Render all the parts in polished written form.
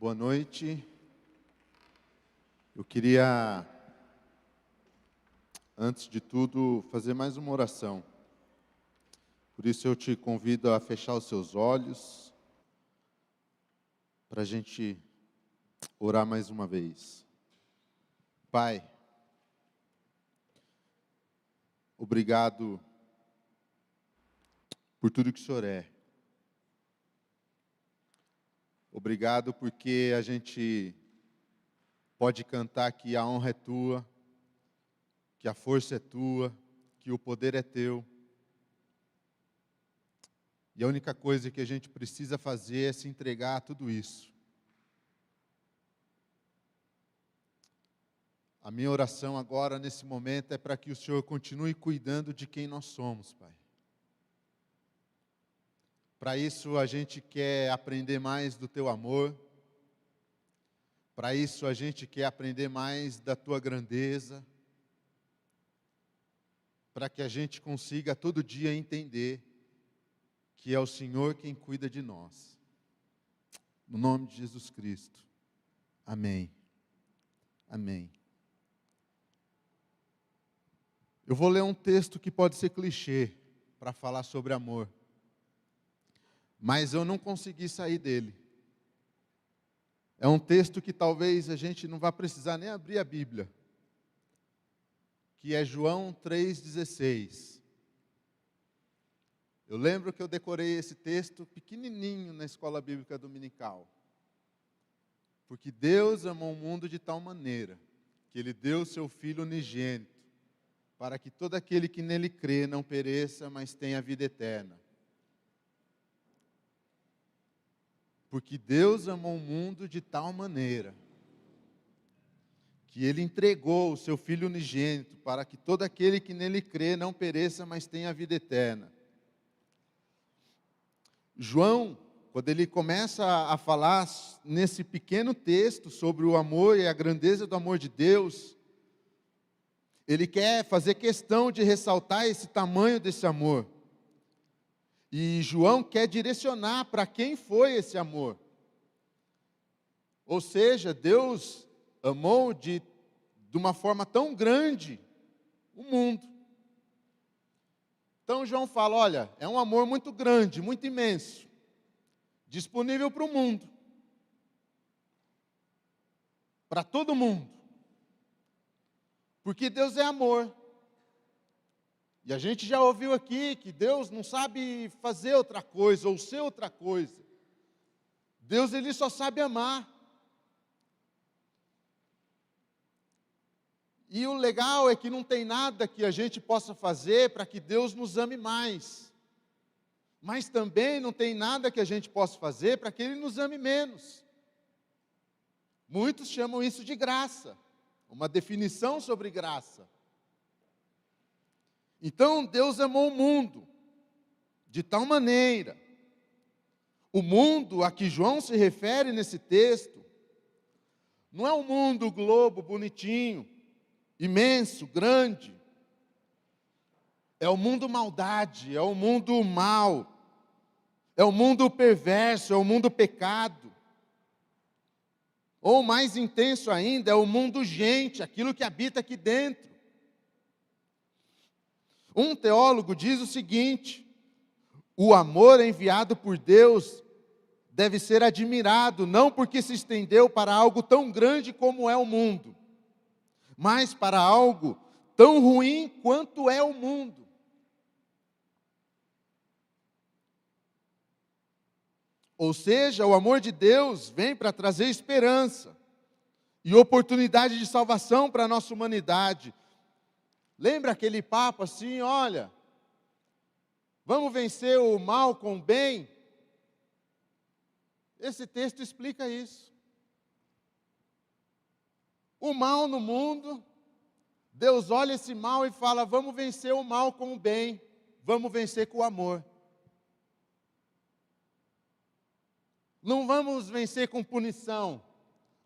Boa noite. Eu queria, antes de tudo, fazer mais uma oração. Por isso eu te convido a fechar os seus olhos, para a gente orar mais uma vez. Pai, obrigado por tudo que o Senhor é. Obrigado porque a gente pode cantar que a honra é tua, que a força é tua, que o poder é teu. E a única coisa que a gente precisa fazer é se entregar a tudo isso. A minha oração agora, nesse momento, é para que o Senhor continue cuidando de quem nós somos, Pai. Para isso, a gente quer aprender mais do Teu amor. Para isso, a gente quer aprender mais da Tua grandeza. Para que a gente consiga todo dia entender que é o Senhor quem cuida de nós. No nome de Jesus Cristo. Amém. Amém. Eu vou ler um texto que pode ser clichê para falar sobre amor. Mas eu não consegui sair dele. É um texto que talvez a gente não vá precisar nem abrir a Bíblia. Que é João 3,16. Eu lembro que eu decorei esse texto pequenininho na escola bíblica dominical. Porque Deus amou o mundo de tal maneira que Ele deu o Seu Filho unigênito, para que todo aquele que nele crê não pereça, mas tenha vida eterna. Porque Deus amou o mundo de tal maneira que Ele entregou o Seu Filho unigênito, para que todo aquele que nele crê não pereça, mas tenha vida eterna. João, quando ele começa a falar nesse pequeno texto sobre o amor e a grandeza do amor de Deus, ele quer fazer questão de ressaltar esse tamanho desse amor. E João quer direcionar para quem foi esse amor. Ou seja, Deus amou de uma forma tão grande o mundo. Então João fala, olha, é um amor muito grande, muito imenso, disponível para o mundo, para todo mundo, porque Deus é amor. E a gente já ouviu aqui que Deus não sabe fazer outra coisa, ou ser outra coisa. Deus, Ele só sabe amar. E o legal é que não tem nada que a gente possa fazer para que Deus nos ame mais. Mas também não tem nada que a gente possa fazer para que Ele nos ame menos. Muitos chamam isso de graça, uma definição sobre graça. Então Deus amou o mundo de tal maneira. O mundo a que João se refere nesse texto não é um mundo globo bonitinho, imenso, grande. É o mundo maldade, é o mundo mal, é o mundo perverso, é o mundo pecado. Ou mais intenso ainda, é o mundo gente, aquilo que habita aqui dentro. Um teólogo diz o seguinte: o amor enviado por Deus deve ser admirado, não porque se estendeu para algo tão grande como é o mundo, mas para algo tão ruim quanto é o mundo. Ou seja, o amor de Deus vem para trazer esperança e oportunidade de salvação para a nossa humanidade. Lembra aquele papo assim, olha, vamos vencer o mal com o bem? Esse texto explica isso. O mal no mundo, Deus olha esse mal e fala, vamos vencer o mal com o bem, vamos vencer com o amor. Não vamos vencer com punição.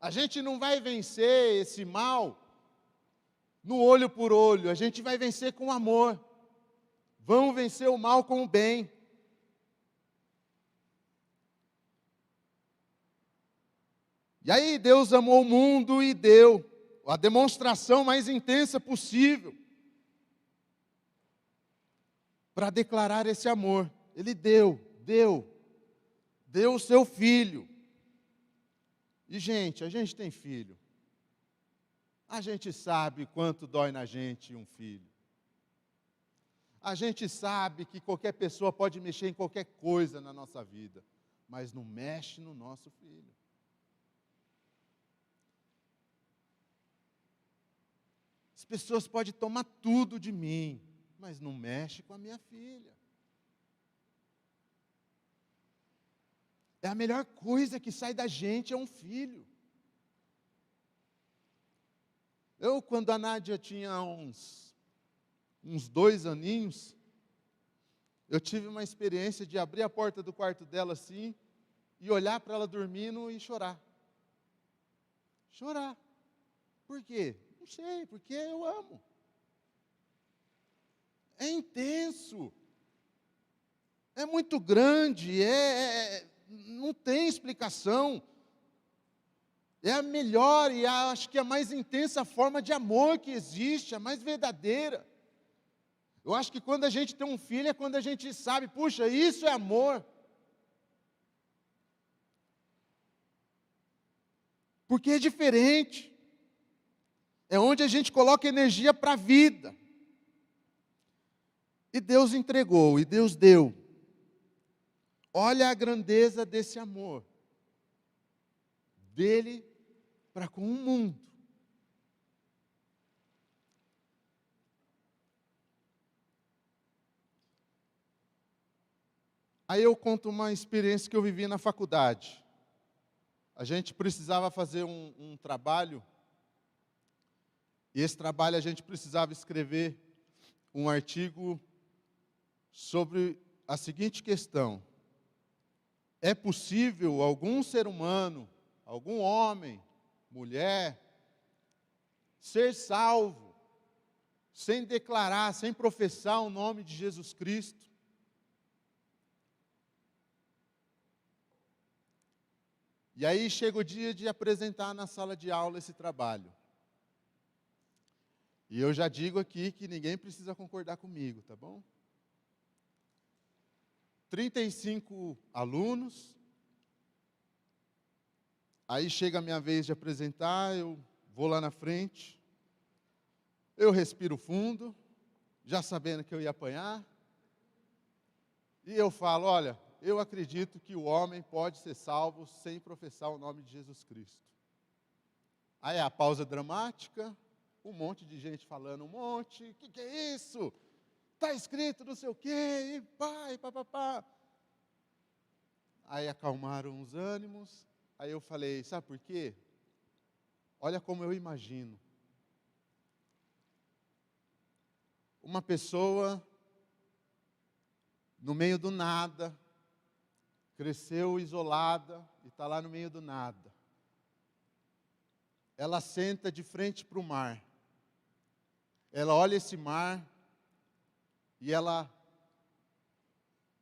A gente não vai vencer esse mal no olho por olho, a gente vai vencer com amor. Vamos vencer o mal com o bem. E aí Deus amou o mundo e deu a demonstração mais intensa possível para declarar esse amor. Ele deu o seu filho. E gente, a gente tem filho. A gente sabe quanto dói na gente um filho. A gente sabe que qualquer pessoa pode mexer em qualquer coisa na nossa vida, mas não mexe no nosso filho. As pessoas podem tomar tudo de mim, mas não mexe com a minha filha. É a melhor coisa que sai da gente, é um filho. Quando a Nádia tinha uns 2 aninhos, eu tive uma experiência de abrir a porta do quarto dela assim, e olhar para ela dormindo e chorar. Chorar. Por quê? Não sei, porque eu amo. É intenso. É muito grande, não tem explicação. É a melhor e acho que a mais intensa forma de amor que existe, a mais verdadeira. Eu acho que quando a gente tem um filho é quando a gente sabe, puxa, isso é amor. Porque é diferente. É onde a gente coloca energia para a vida. E Deus entregou, e Deus deu. Olha a grandeza desse amor. Dele para com o mundo. Aí eu conto uma experiência que eu vivi na faculdade. A gente precisava fazer um trabalho, e esse trabalho a gente precisava escrever um artigo sobre a seguinte questão: é possível algum ser humano, algum homem, mulher, ser salvo, sem declarar, sem professar o nome de Jesus Cristo? E aí chega o dia de apresentar na sala de aula esse trabalho. E eu já digo aqui que ninguém precisa concordar comigo, tá bom? 35 alunos. Aí chega a minha vez de apresentar, eu vou lá na frente. Eu respiro fundo, já sabendo que eu ia apanhar. E eu falo, olha, eu acredito que o homem pode ser salvo sem professar o nome de Jesus Cristo. Aí a pausa dramática, um monte de gente falando um monte, o que é isso? Está escrito não sei o quê, e pá, e pá. Aí acalmaram os ânimos, aí eu falei, sabe por quê? Olha como eu imagino. Uma pessoa no meio do nada, cresceu isolada e está lá no meio do nada. Ela senta de frente para o mar. Ela olha esse mar e ela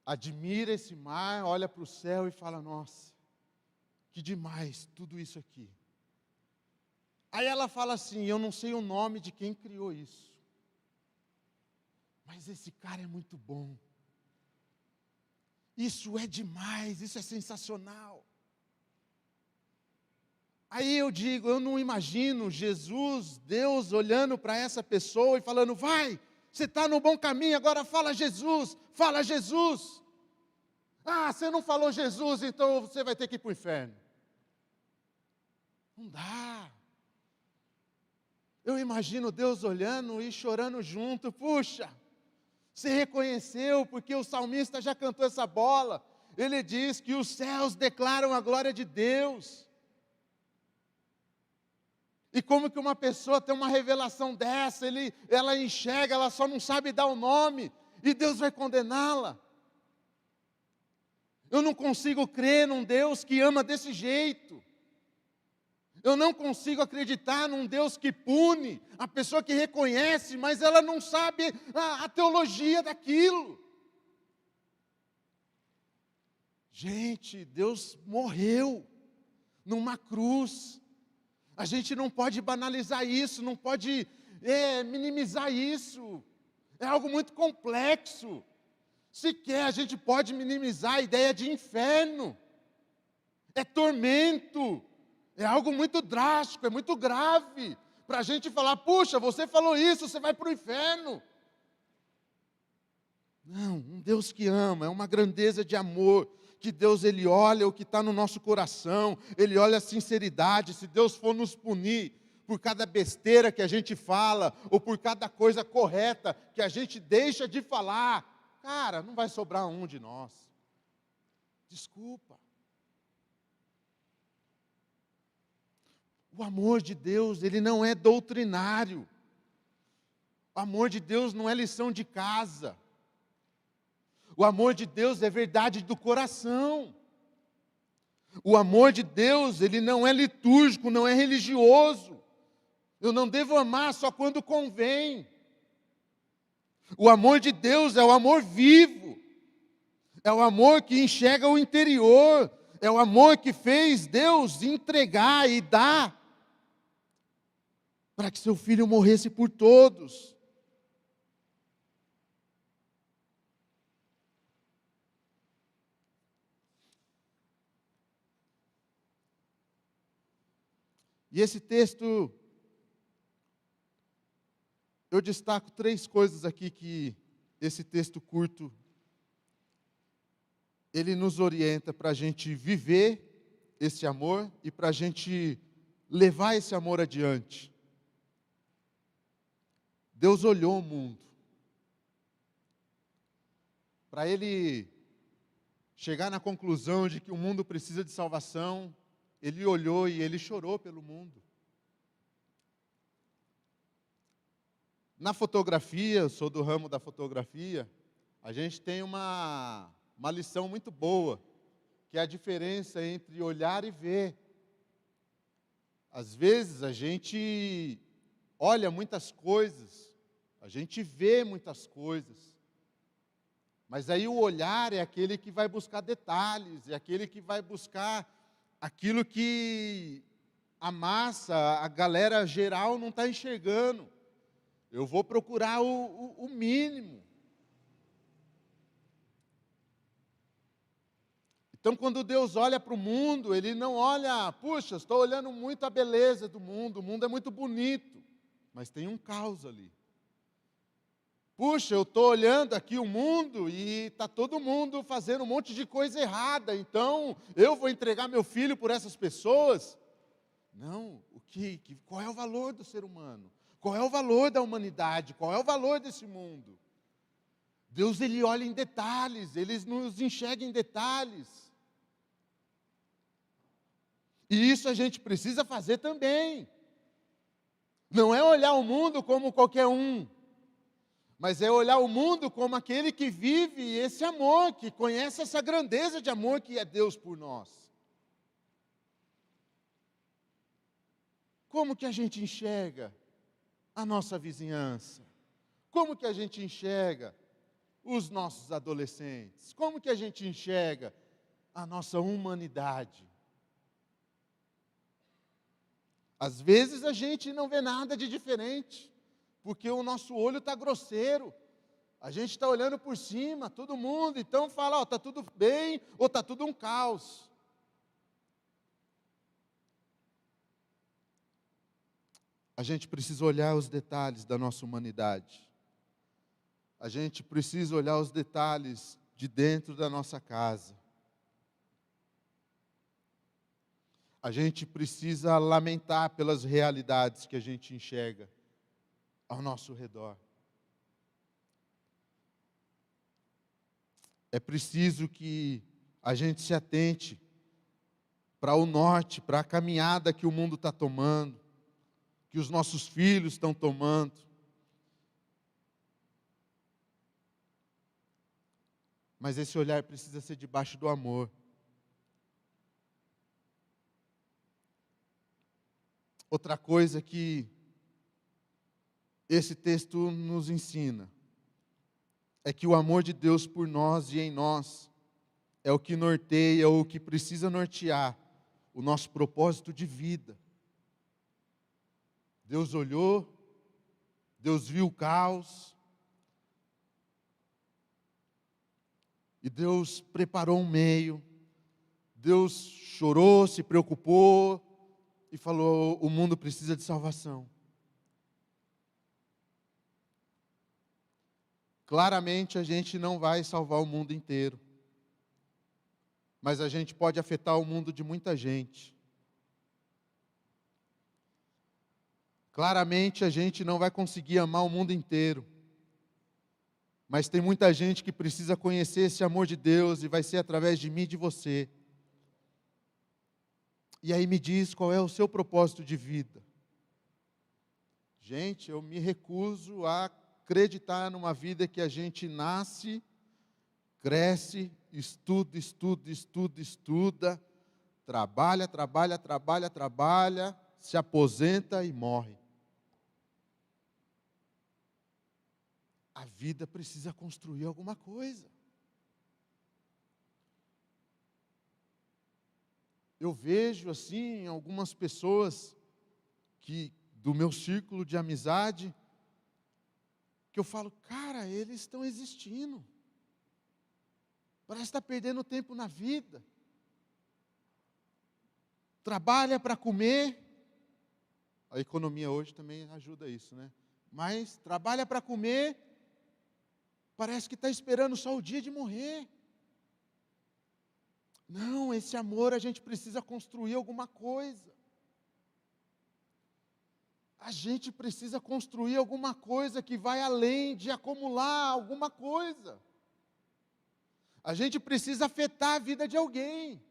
admira esse mar, olha para o céu e fala, nossa, que demais tudo isso aqui. Aí ela fala assim, eu não sei o nome de quem criou isso, mas esse cara é muito bom. Isso é demais, isso é sensacional. Aí eu digo, eu não imagino Jesus, Deus, olhando para essa pessoa e falando, vai, você está no bom caminho, agora fala Jesus, fala Jesus. Ah, você não falou Jesus, então você vai ter que ir para o inferno. Não dá. Eu imagino Deus olhando e chorando junto, puxa, você reconheceu, porque o salmista já cantou essa bola. Ele diz que os céus declaram a glória de Deus. E como que uma pessoa tem uma revelação dessa, ela enxerga, ela só não sabe dar o nome, e Deus vai condená-la. Eu não consigo crer num Deus que ama desse jeito. Eu não consigo acreditar num Deus que pune a pessoa que reconhece, mas ela não sabe a teologia daquilo. Gente, Deus morreu. numa cruz. A gente não pode banalizar isso, não pode minimizar isso. É algo muito complexo. Sequer a gente pode minimizar a ideia de inferno. É tormento. É algo muito drástico, é muito grave. Para a gente falar, puxa, você falou isso, você vai para o inferno. Não, um Deus que ama, é uma grandeza de amor. Que Deus, Ele olha o que está no nosso coração, Ele olha a sinceridade. Se Deus for nos punir por cada besteira que a gente fala, ou por cada coisa correta que a gente deixa de falar, cara, não vai sobrar um de nós. Desculpa. O amor de Deus, ele não é doutrinário. O amor de Deus não é lição de casa. O amor de Deus é verdade do coração. O amor de Deus, ele não é litúrgico, não é religioso. Eu não devo amar só quando convém. O amor de Deus é o amor vivo. É o amor que enxerga o interior. É o amor que fez Deus entregar e dar para que seu filho morresse por todos. E esse texto, eu destaco 3 coisas aqui que esse texto curto, ele nos orienta para a gente viver esse amor e para a gente levar esse amor adiante. Deus olhou o mundo. Para Ele chegar na conclusão de que o mundo precisa de salvação, Ele olhou e Ele chorou pelo mundo. Na fotografia, eu sou do ramo da fotografia, a gente tem uma lição muito boa, que é a diferença entre olhar e ver. Às vezes a gente olha muitas coisas, a gente vê muitas coisas, mas aí o olhar é aquele que vai buscar detalhes, é aquele que vai buscar aquilo que a massa, a galera geral não está enxergando. Eu vou procurar o mínimo. Então, quando Deus olha para o mundo, Ele não olha, puxa, estou olhando muito a beleza do mundo, o mundo é muito bonito, mas tem um caos ali. Puxa, eu estou olhando aqui o mundo e está todo mundo fazendo um monte de coisa errada, então eu vou entregar meu filho por essas pessoas? Não, qual é o valor do ser humano? Qual é o valor da humanidade? Qual é o valor desse mundo? Deus, Ele olha em detalhes, Ele nos enxerga em detalhes. E isso a gente precisa fazer também. Não é olhar o mundo como qualquer um, mas é olhar o mundo como aquele que vive esse amor, que conhece essa grandeza de amor que é Deus por nós. Como que a gente enxerga a nossa vizinhança? Como que a gente enxerga os nossos adolescentes? Como que a gente enxerga a nossa humanidade? Às vezes a gente não vê nada de diferente, porque o nosso olho está grosseiro. A gente está olhando por cima, todo mundo, então fala, está tudo bem ou está tudo um caos. A gente precisa olhar os detalhes da nossa humanidade. A gente precisa olhar os detalhes de dentro da nossa casa. A gente precisa lamentar pelas realidades que a gente enxerga ao nosso redor. É preciso que a gente se atente para o norte, para a caminhada que o mundo está tomando, que os nossos filhos estão tomando. Mas esse olhar precisa ser debaixo do amor. Outra coisa que esse texto nos ensina é que o amor de Deus por nós e em nós é o que norteia, ou o que precisa nortear o nosso propósito de vida. Deus olhou, Deus viu o caos, e Deus preparou um meio, Deus chorou, se preocupou, e falou: o mundo precisa de salvação. Claramente a gente não vai salvar o mundo inteiro, mas a gente pode afetar o mundo de muita gente. Claramente a gente não vai conseguir amar o mundo inteiro, mas tem muita gente que precisa conhecer esse amor de Deus, e vai ser através de mim e de você. E aí me diz qual é o seu propósito de vida. Gente, eu me recuso a acreditar numa vida que a gente nasce, cresce, estuda, trabalha, se aposenta e morre. A vida precisa construir alguma coisa. Eu vejo assim algumas pessoas do meu círculo de amizade, que eu falo: cara, eles estão existindo. Parece estar perdendo tempo na vida. Trabalha para comer. A economia hoje também ajuda isso, né? Mas trabalha para comer, parece que está esperando só o dia de morrer. Não, esse amor a gente precisa construir alguma coisa. A gente precisa construir alguma coisa que vai além de acumular alguma coisa. A gente precisa afetar a vida de alguém.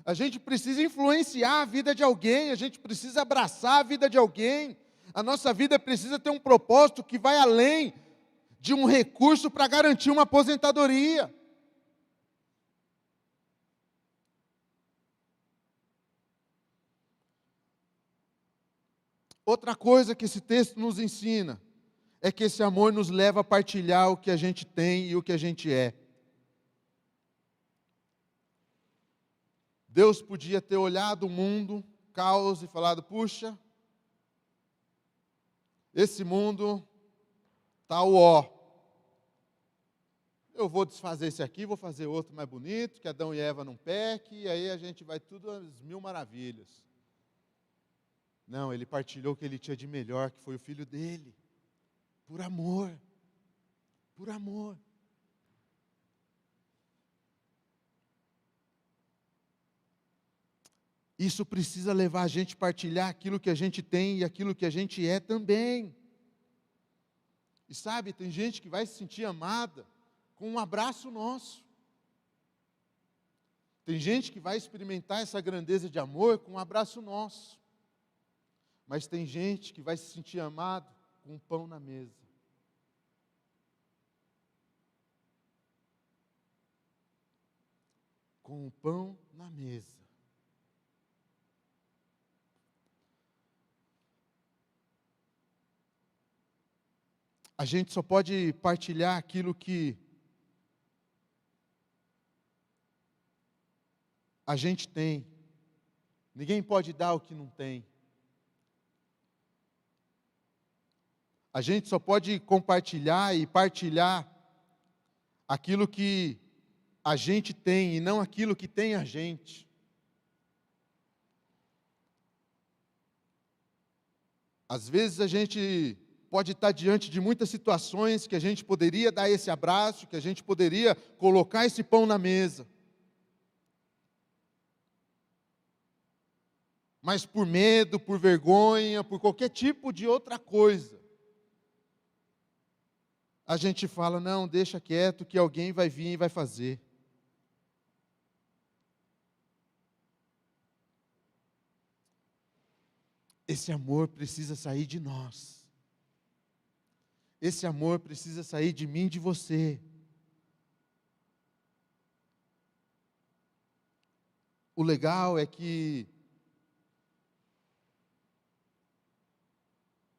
A gente precisa influenciar a vida de alguém. A gente precisa abraçar a vida de alguém. A nossa vida precisa ter um propósito que vai além de um recurso para garantir uma aposentadoria. Outra coisa que esse texto nos ensina é que esse amor nos leva a partilhar o que a gente tem e o que a gente é. Deus podia ter olhado o mundo, caos, e falado: puxa, esse mundo está o ó. Eu vou desfazer esse aqui, vou fazer outro mais bonito, que Adão e Eva não pequem, e aí a gente vai tudo às mil maravilhas. Não, ele partilhou o que ele tinha de melhor, que foi o filho dele. Por amor. Por amor. Isso precisa levar a gente a partilhar aquilo que a gente tem e aquilo que a gente é também. E sabe, tem gente que vai se sentir amada com um abraço nosso. Tem gente que vai experimentar essa grandeza de amor com um abraço nosso. Mas tem gente que vai se sentir amado com um pão na mesa. Com um pão na mesa. A gente só pode partilhar aquilo que a gente tem. Ninguém pode dar o que não tem. A gente só pode compartilhar e partilhar aquilo que a gente tem e não aquilo que tem a gente. Às vezes a gente pode estar diante de muitas situações que a gente poderia dar esse abraço, que a gente poderia colocar esse pão na mesa. Mas por medo, por vergonha, por qualquer tipo de outra coisa, a gente fala: não, deixa quieto que alguém vai vir e vai fazer. Esse amor precisa sair de nós. Esse amor precisa sair de mim e de você. O legal é que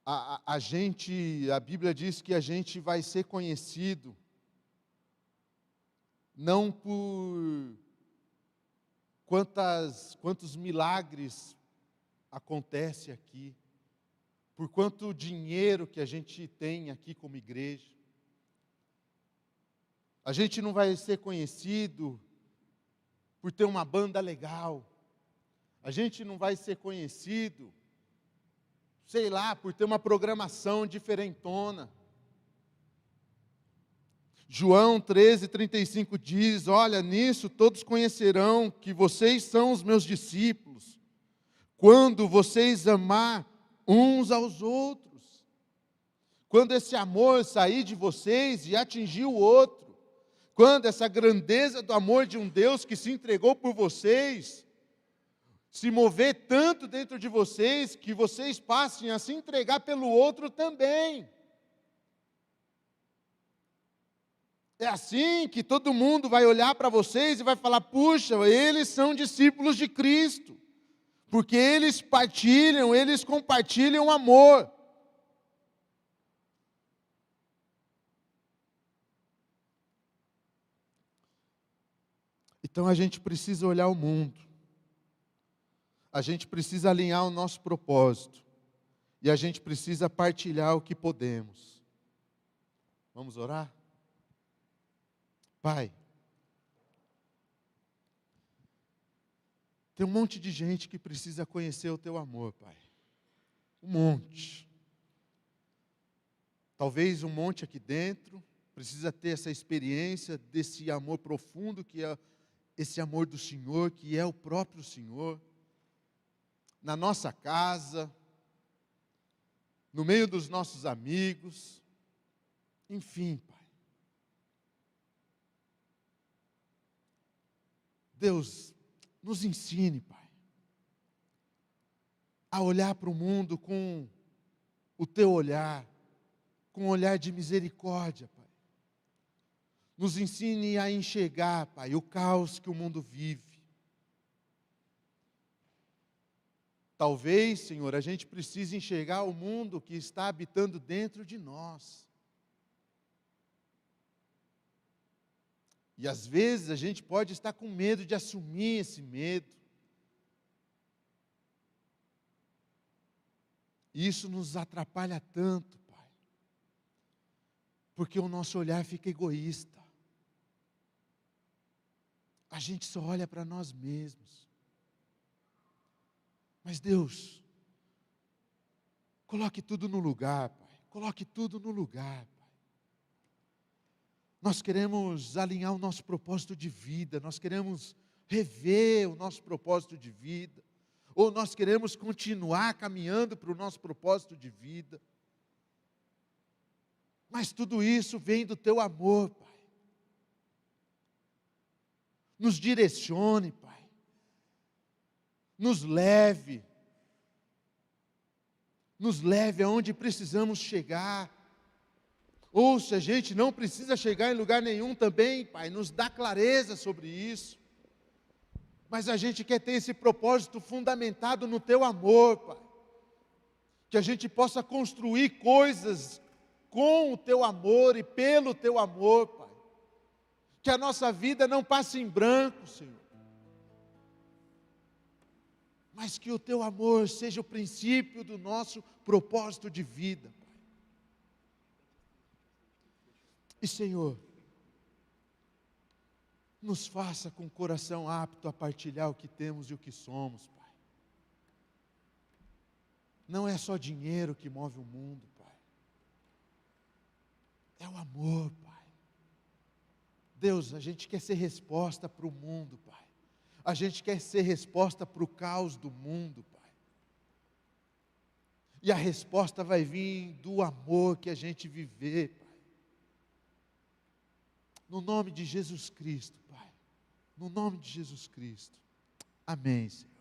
a Bíblia diz que a gente vai ser conhecido não por quantos milagres acontecem aqui, por quanto dinheiro que a gente tem aqui como igreja. A gente não vai ser conhecido por ter uma banda legal. A gente não vai ser conhecido, sei lá, por ter uma programação diferentona. João 13:35 diz: olha, nisso todos conhecerão que vocês são os meus discípulos, quando vocês amar uns aos outros. Quando esse amor sair de vocês e atingir o outro, quando essa grandeza do amor de um Deus que se entregou por vocês, se mover tanto dentro de vocês, que vocês passem a se entregar pelo outro também. É assim que todo mundo vai olhar para vocês e vai falar: puxa, eles são discípulos de Cristo, porque eles compartilham o amor. Então a gente precisa olhar o mundo, a gente precisa alinhar o nosso propósito, e a gente precisa partilhar o que podemos. Vamos orar? Pai, tem um monte de gente que precisa conhecer o Teu amor, Pai. Um monte. Talvez um monte aqui dentro precisa ter essa experiência desse amor profundo que é esse amor do Senhor, que é o próprio Senhor. Na nossa casa, no meio dos nossos amigos, enfim, Pai. Deus, nos ensine, Pai, a olhar para o mundo com o Teu olhar, com um olhar de misericórdia, Pai. Nos ensine a enxergar, Pai, o caos que o mundo vive. Talvez, Senhor, a gente precise enxergar o mundo que está habitando dentro de nós. E às vezes a gente pode estar com medo de assumir esse medo. E isso nos atrapalha tanto, Pai. Porque o nosso olhar fica egoísta. A gente só olha para nós mesmos. Mas Deus, coloque tudo no lugar, Pai. Coloque tudo no lugar, Pai. Nós queremos alinhar o nosso propósito de vida, nós queremos rever o nosso propósito de vida, ou nós queremos continuar caminhando para o nosso propósito de vida. Mas tudo isso vem do Teu amor, Pai. Nos direcione, Pai. Nos leve aonde precisamos chegar. Ou se a gente não precisa chegar em lugar nenhum também, Pai, nos dá clareza sobre isso. Mas a gente quer ter esse propósito fundamentado no Teu amor, Pai. Que a gente possa construir coisas com o Teu amor e pelo Teu amor, Pai. Que a nossa vida não passe em branco, Senhor. Mas que o Teu amor seja o princípio do nosso propósito de vida, Pai. E, Senhor, nos faça com o coração apto a partilhar o que temos e o que somos, Pai. Não é só dinheiro que move o mundo, Pai. É o amor, Pai. Deus, a gente quer ser resposta para o mundo, Pai. A gente quer ser resposta para o caos do mundo, Pai. E a resposta vai vir do amor que a gente viver, Pai. No nome de Jesus Cristo, Pai. No nome de Jesus Cristo. Amém, Senhor.